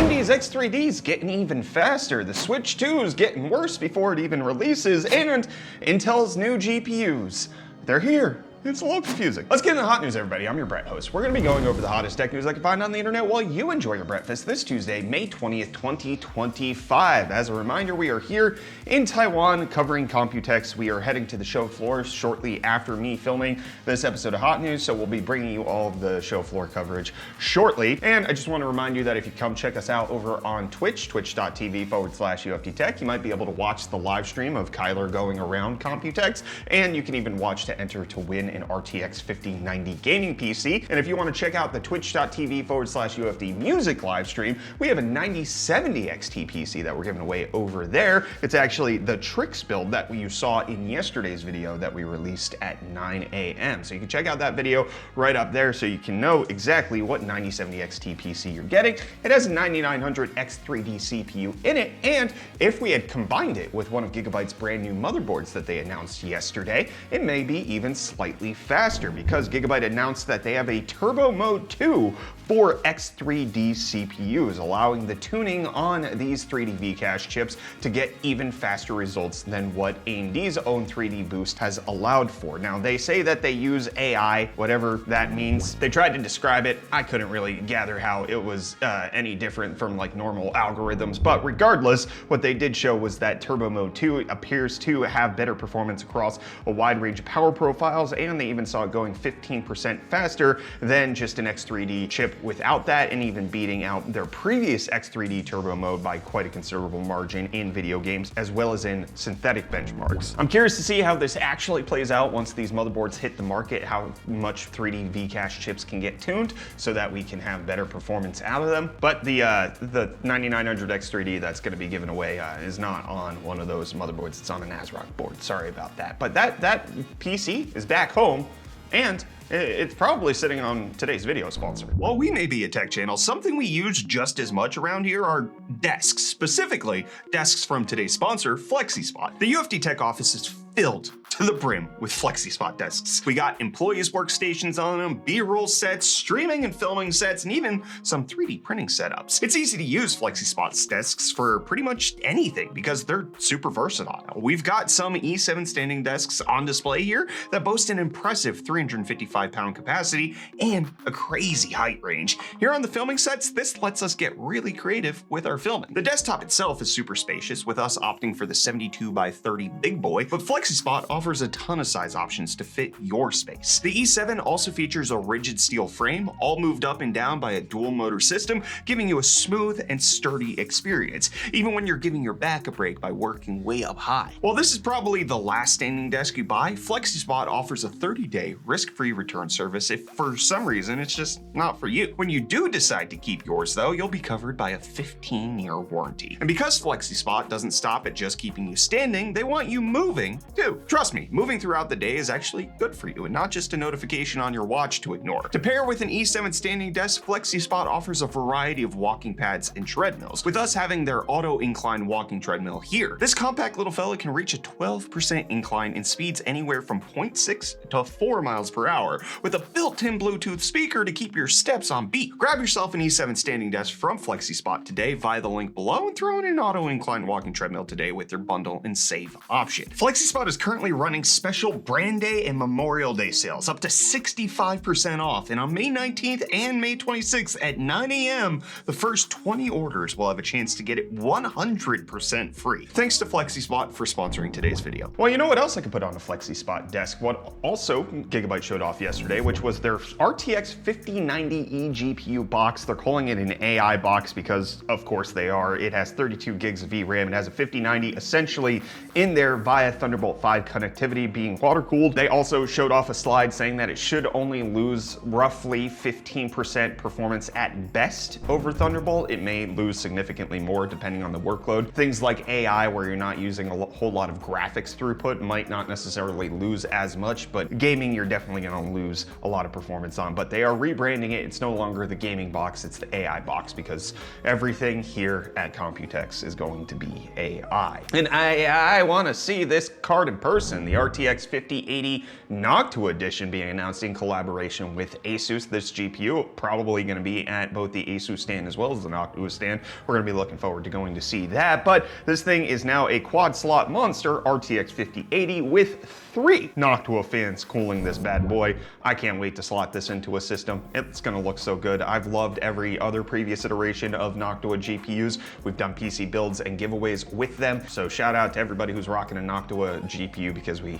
AMD's X3D is getting even faster, the Switch 2 is getting worse before it even releases, and Intel's new GPUs, they're here. It's a little confusing. Let's get into the hot news, everybody. I'm your Brett host. We're gonna be going over the hottest tech news I can find on the internet while you enjoy your breakfast this Tuesday, May 20th, 2025. As a reminder, we are here in Taiwan covering Computex. We are heading to the show floor shortly after me filming this episode of Hot News, so we'll be bringing you all of the show floor coverage shortly. And I just want to remind you that if you come check us out over on Twitch, twitch.tv/UFD Tech, you might be able to watch the live stream of Kyler going around Computex, and you can even watch to enter to win an RTX 5090 gaming PC. And if you want to check out the twitch.tv/UFD music live stream, we have a 9070 XT PC that we're giving away over there. It's actually the Tricks build that you saw in yesterday's video that we released at 9 a.m. So you can check out that video right up there so you can know exactly what 9070 XT PC you're getting. It has a 9900 X3D CPU in it, and if we had combined it with one of Gigabyte's brand new motherboards that they announced yesterday, it may be even slightly faster, because Gigabyte announced that they have a Turbo Mode 2 for X3D CPUs, allowing the tuning on these 3D V-Cache chips to get even faster results than what AMD's own 3D Boost has allowed for. Now, they say that they use AI, whatever that means. They tried to describe it. I couldn't really gather how it was any different from like normal algorithms, but regardless, what they did show was that Turbo Mode 2 appears to have better performance across a wide range of power profiles, and they even saw it going 15% faster than just an X3D chip without that, and even beating out their previous X3D Turbo Mode by quite a considerable margin in video games, as well as in synthetic benchmarks. I'm curious to see how this actually plays out once these motherboards hit the market, how much 3D V-Cache chips can get tuned so that we can have better performance out of them. But the 9900 X3D that's going to be given away is not on one of those motherboards. It's on an ASRock board. Sorry about that. But that PC is back home, and it's probably sitting on today's video sponsor. While we may be a tech channel, something we use just as much around here are desks, specifically desks from today's sponsor, FlexiSpot. The UFD Tech office is filled to the brim with FlexiSpot desks. We got employees' workstations on them, B-roll sets, streaming and filming sets, and even some 3D printing setups. It's easy to use FlexiSpot's desks for pretty much anything because they're super versatile. We've got some E7 standing desks on display here that boast an impressive 355-pound capacity and a crazy height range. Here on the filming sets, this lets us get really creative with our filming. The desktop itself is super spacious, with us opting for the 72x30 big boy, but FlexiSpot offers a ton of size options to fit your space. The E7 also features a rigid steel frame, all moved up and down by a dual motor system, giving you a smooth and sturdy experience, even when you're giving your back a break by working way up high. While this is probably the last standing desk you buy, FlexiSpot offers a 30-day risk-free return service if for some reason it's just not for you. When you do decide to keep yours though, you'll be covered by a 15-year warranty. And because FlexiSpot doesn't stop at just keeping you standing, they want you moving too. Trust me, moving throughout the day is actually good for you and not just a notification on your watch to ignore. To pair with an E7 standing desk, FlexiSpot offers a variety of walking pads and treadmills, with us having their auto incline walking treadmill here. This compact little fella can reach a 12% incline in speeds anywhere from 0.6 to 4 miles per hour, with a built-in Bluetooth speaker to keep your steps on beat. Grab yourself an E7 standing desk from FlexiSpot today via the link below, and throw in an auto incline walking treadmill today with their bundle and save option. FlexiSpot is currently running special Brand Day and Memorial Day sales, up to 65% off, and on May 19th and May 26th at 9 a.m., the first 20 orders will have a chance to get it 100% free. Thanks to FlexiSpot for sponsoring today's video. Well, you know what else I could put on a FlexiSpot desk? What also Gigabyte showed off yesterday, which was their RTX 5090 eGPU box. They're calling it an AI box because, of course, they are. It has 32 gigs of VRAM. It has a 5090 essentially in there via Thunderbolt 5 connectivity, being water-cooled. They also showed off a slide saying that it should only lose roughly 15% performance at best over Thunderbolt. It may lose significantly more depending on the workload. Things like AI, where you're not using a whole lot of graphics throughput, might not necessarily lose as much, but gaming you're definitely going to lose a lot of performance on. But they are rebranding it. It's no longer the gaming box, it's the AI box, because everything here at Computex is going to be AI. And I want to see this card in person. edition, the RTX 5080 Noctua edition being announced in collaboration with Asus. This GPU probably going to be at both the Asus stand as well as the Noctua stand. We're going to be looking forward to going to see that, but this thing is now a quad slot monster RTX 5080 with 3 Noctua fans cooling this bad boy. I can't wait to slot this into a system. It's going to look so good. I've loved every other previous iteration of Noctua GPUs. We've done PC builds and giveaways with them, so shout out to everybody who's rocking a Noctua GPU because we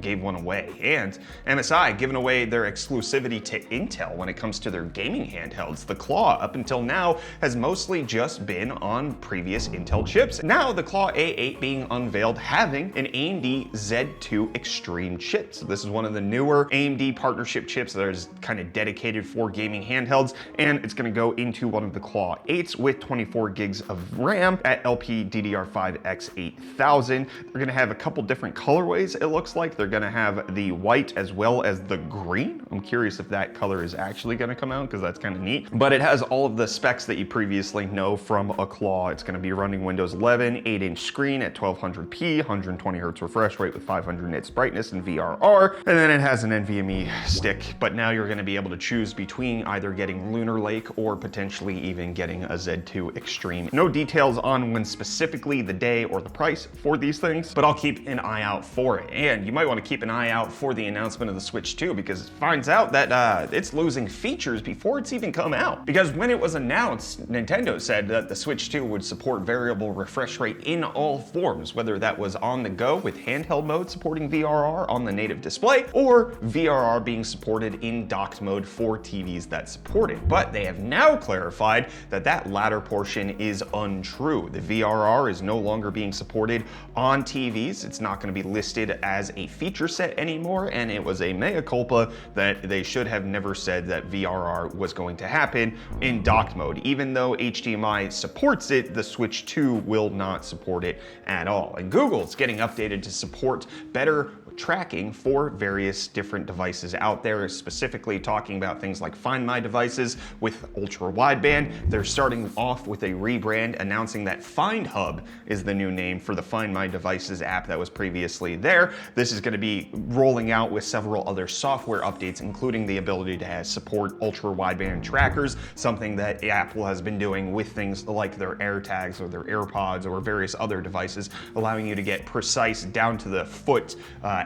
gave one away. And MSI giving away their exclusivity to Intel when it comes to their gaming handhelds. The Claw up until now has mostly just been on previous Intel chips. Now the Claw A8 being unveiled having an AMD Z2 Extreme chip. So this is one of the newer AMD partnership chips that is kind of dedicated for gaming handhelds, and it's going to go into one of the Claw 8s with 24 gigs of RAM at LPDDR5X8000. They're going to have a couple different colorways, it looks like. They're going to have the white as well as the green. I'm curious if that color is actually going to come out because that's kind of neat. But it has all of the specs that you previously know from a Claw. It's going to be running Windows 11, 8-inch screen at 1200p, 120 Hz refresh rate with 500 nits brightness and VRR, and then it has an NVMe stick. But now you're going to be able to choose between either getting Lunar Lake or potentially even getting a Z2 Extreme. No details on when specifically, the day or the price for these things, but I'll keep an eye out for it. And you might want to keep an eye out for the announcement of the Switch 2 because it finds out that it's losing features before it's even come out. Because when it was announced, Nintendo said that the Switch 2 would support variable refresh rate in all forms, whether that was on the go with handheld mode supporting VRR on the native display, or VRR being supported in docked mode for TVs that support it. But they have now clarified that that latter portion is untrue. The VRR is no longer being supported on TVs. It's not going to be listed as a feature set anymore, and it was a mea culpa that they should have never said that VRR was going to happen in docked mode. Even though HDMI supports it, the Switch 2 will not support it at all. And Google's getting updated to support better tracking for various different devices out there, specifically talking about things like Find My devices with ultra wideband. They're starting off with a rebrand, announcing that Find Hub is the new name for the Find My devices app that was previously there. This is going to be rolling out with several other software updates, including the ability to support ultra wideband trackers, something that Apple has been doing with things like their AirTags or their AirPods or various other devices, allowing you to get precise down to the foot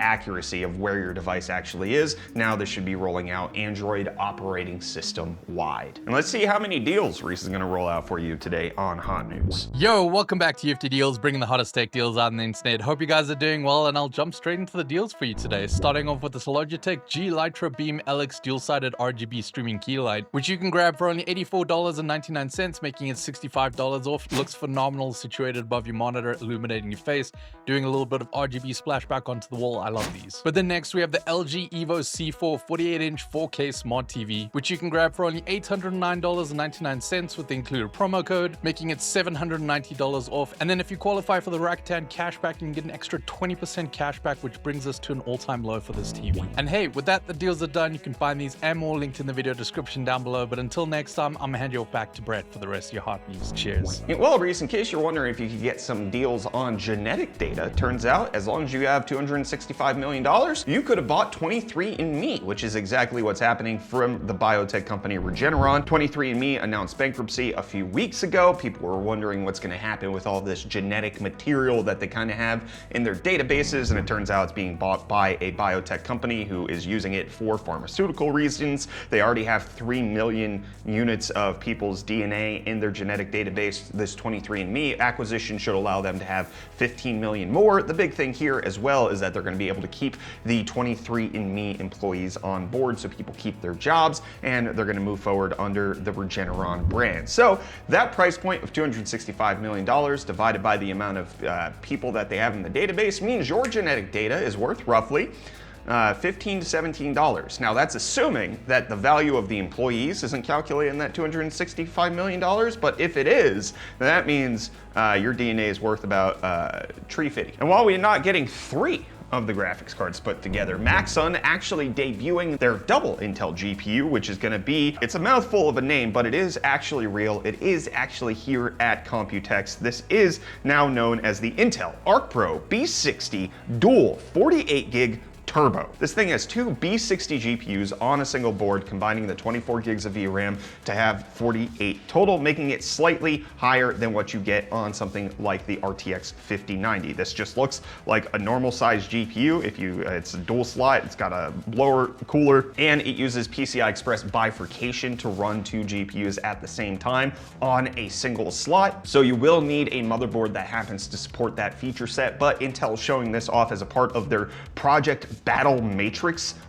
accuracy of where your device actually is. Now this should be rolling out Android operating system wide. And let's see how many deals Reece is going to roll out for you today on Hot News. Yo, welcome back to UFD Deals, bringing the hottest tech deals out on the internet. Hope you guys are doing well, and I'll jump straight into the deals for you today. Starting off with this Logitech G Litra Beam LX dual-sided RGB streaming key light, which you can grab for only $84.99, making it $65 off. Looks phenomenal, situated above your monitor, illuminating your face, doing a little bit of RGB splashback onto the wall. I love these. But then next we have the LG Evo C4 48-inch 4K smart TV, which you can grab for only $809.99 with the included promo code, making it $790 off. And then if you qualify for the Rakuten cashback, you can get an extra 20% cashback, which brings us to an all-time low for this TV. And hey, with that, the deals are done. You can find these and more linked in the video description down below. But until next time, I'm gonna hand you off back to Brett for the rest of your hot news. Cheers. Well, Reece, in case you're wondering if you could get some deals on genetic data, turns out as long as you have $265 million, you could have bought 23andMe, which is exactly what's happening from the biotech company Regeneron. 23andMe announced bankruptcy a few weeks ago. People were wondering what's going to happen with all this genetic material that they kind of have in their databases, and it turns out it's being bought by a biotech company who is using it for pharmaceutical reasons. They already have 3 million units of people's DNA in their genetic database. This 23andMe acquisition should allow them to have 15 million more. The big thing here as well is that they're going to be able to keep the 23andMe employees on board, so people keep their jobs, and they're going to move forward under the Regeneron brand. So that price point of $265 million divided by the amount of people that they have in the database means your genetic data is worth roughly $15 to $17. Now that's assuming that the value of the employees isn't calculated in that $265 million, but if it is, then that means your DNA is worth about $350. And while we're not getting 3 of the graphics cards put together. Maxon actually debuting their double Intel GPU, which is gonna be, it's a mouthful of a name, but it is actually real. It is actually here at Computex. This is now known as the Intel Arc Pro B60 Dual 48 gig Turbo. This thing has two B60 GPUs on a single board, combining the 24 gigs of VRAM to have 48 total, making it slightly higher than what you get on something like the RTX 5090. This just looks like a normal size GPU. It's a dual slot, it's got a blower cooler, and it uses PCI Express bifurcation to run two GPUs at the same time on a single slot. So you will need a motherboard that happens to support that feature set, but Intel is showing this off as a part of their Project Battlemage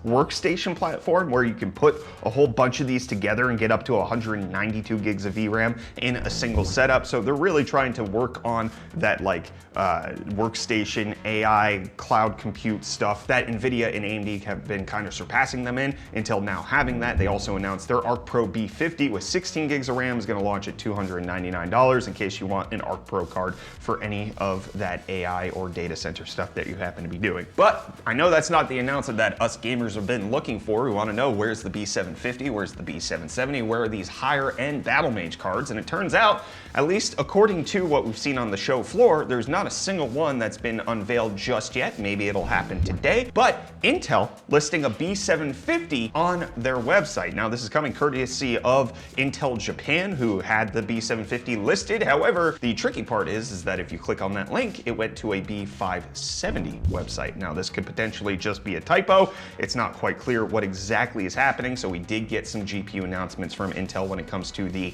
workstation platform, where you can put a whole bunch of these together and get up to 192 gigs of VRAM in a single setup. So they're really trying to work on that workstation AI cloud compute stuff that NVIDIA and AMD have been kind of surpassing them in until now having that. They also announced their Arc Pro B50 with 16 gigs of RAM is going to launch at $299 in case you want an Arc Pro card for any of that AI or data center stuff that you happen to be doing. But I know that's not the announcement that us gamers have been looking for. We want to know, where's the B750, where's the B770, where are these higher end Battlemage cards? And it turns out, at least according to what we've seen on the show floor, there's not a single one that's been unveiled just yet. Maybe it'll happen today, but Intel listing a B750 on their website. Now this is coming courtesy of Intel Japan, who had the B750 listed. However, the tricky part is that if you click on that link, it went to a B570 website. Now this could potentially just be a typo. It's not quite clear what exactly is happening, so we did get some GPU announcements from Intel when it comes to the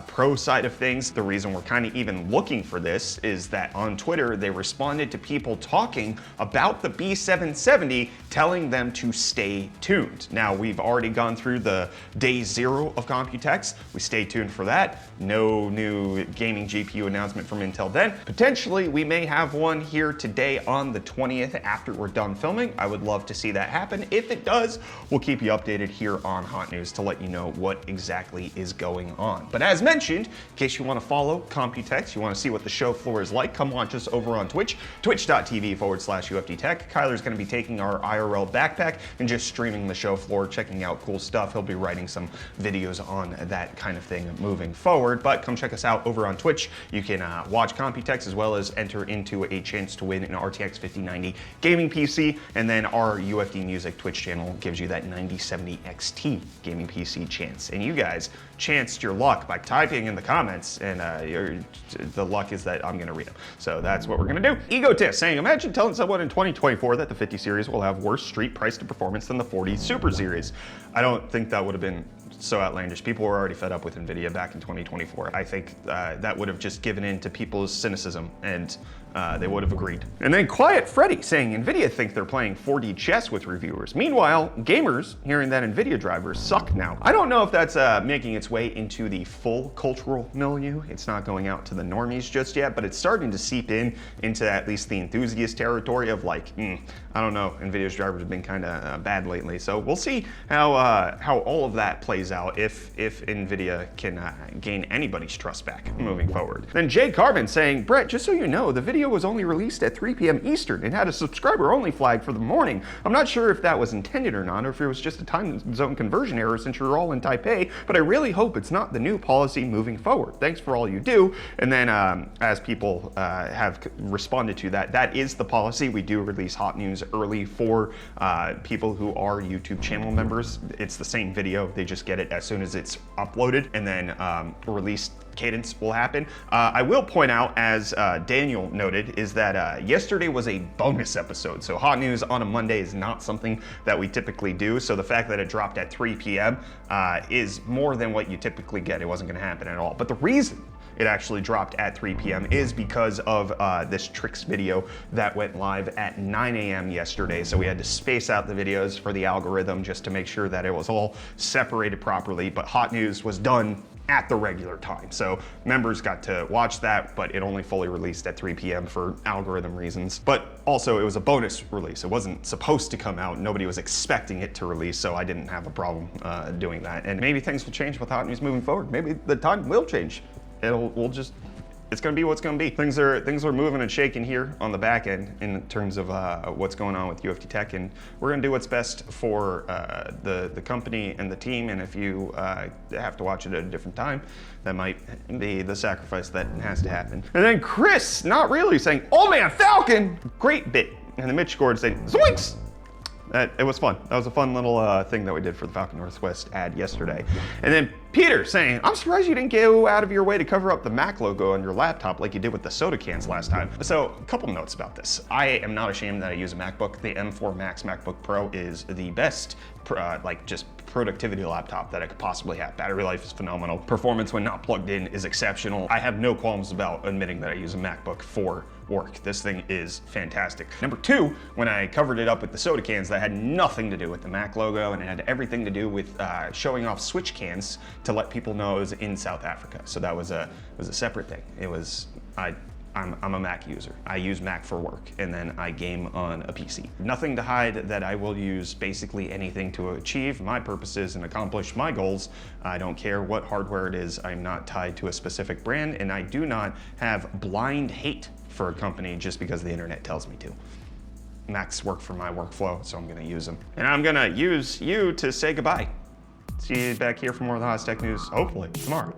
Pro side of things. The reason we're kind of even looking for this is that on Twitter, they responded to people talking about the B770, telling them to stay tuned. Now, we've already gone through the day 0 of Computex. We stay tuned for that. No new gaming GPU announcement from Intel then. Potentially, we may have one here today on the 20th after we're done filming. I would love to see that happen. If it does, we'll keep you updated here on Hot News to let you know what exactly is going on. But as mentioned, in case you want to follow Computex, you want to see what the show floor is like, come watch us over on Twitch, twitch.tv/UFD Tech. Kyler's going to be taking our IRL backpack and just streaming the show floor, checking out cool stuff. He'll be writing some videos on that kind of thing moving forward. But come check us out over on Twitch. You can watch Computex as well as enter into a chance to win an RTX 5090 gaming PC, and then our UFD Music Twitch channel gives you that 9070 XT gaming PC chance. And you guys chanced your luck by typing in the comments, and the luck is that I'm gonna read them. So that's what we're gonna do. Egotist saying, imagine telling someone in 2024 that the 50 series will have worse street price to performance than the 40 Super series. I don't think that would have been so outlandish. People were already fed up with NVIDIA back in 2024. I think that would have just given in to people's cynicism, and they would have agreed. And then Quiet Freddy saying NVIDIA think they're playing 4D chess with reviewers. Meanwhile, gamers hearing that NVIDIA drivers suck now. I don't know if that's making its way into the full cultural milieu. It's not going out to the normies just yet, but it's starting to seep into at least the enthusiast territory of like, I don't know, NVIDIA's drivers have been kind of bad lately. So we'll see how all of that plays out if NVIDIA can gain anybody's trust back moving forward. Then Jay Carbon saying, Brett, just so you know, the video was only released at 3 p.m. Eastern and had a subscriber only flag for the morning. I'm not sure if that was intended or not, or if it was just a time zone conversion error since you're all in Taipei, but I really hope it's not the new policy moving forward. Thanks for all you do. And then as people have responded to that, that is the policy. We do release Hot News early for people who are YouTube channel members. It's the same video, they just get it as soon as it's uploaded, and then release cadence will happen. I will point out, as Daniel noted, is that yesterday was a bonus episode. So Hot News on a Monday is not something that we typically do. So the fact that it dropped at 3 p.m. Is more than what you typically get. It wasn't going to happen at all. But the reason it actually dropped at 3 p.m. is because of this tricks video that went live at 9 a.m. yesterday. So we had to space out the videos for the algorithm just to make sure that it was all separated properly. But Hot News was done at the regular time. So members got to watch that, but it only fully released at 3 p.m. for algorithm reasons. But also it was a bonus release. It wasn't supposed to come out. Nobody was expecting it to release, so I didn't have a problem doing that. And maybe things will change with Hot News moving forward. Maybe the time will change. We'll just it's gonna be what's gonna be. Things are moving and shaking here on the back end in terms of what's going on with UFD Tech, and we're gonna do what's best for the company and the team. And if you have to watch it at a different time, that might be the sacrifice that has to happen. And then Chris, not really, saying, "Oh man, Falcon, great bit," and the Mitch scored saying, "Zoinks!" It was fun. That was a fun little thing that we did for the Falcon Northwest ad yesterday. And then Peter saying, "I'm surprised you didn't go out of your way to cover up the Mac logo on your laptop like you did with the soda cans last time." So a couple notes about this. I am not ashamed that I use a MacBook. The M4 Max MacBook Pro is the best just productivity laptop that I could possibly have. Battery life is phenomenal. Performance when not plugged in is exceptional. I have no qualms about admitting that I use a MacBook for work. This thing is fantastic. Number two, when I covered it up with the soda cans, that had nothing to do with the Mac logo, and it had everything to do with showing off switch cans to let people know I was in South Africa. So that was a separate thing. It was, I'm a Mac user. I use Mac for work, and then I game on a PC. Nothing to hide that I will use basically anything to achieve my purposes and accomplish my goals. I don't care what hardware it is. I'm not tied to a specific brand, and I do not have blind hate for a company just because the internet tells me to. Macs work for my workflow, so I'm gonna use them. And I'm gonna use you to say goodbye. See you back here for more of the hottest tech news, hopefully tomorrow.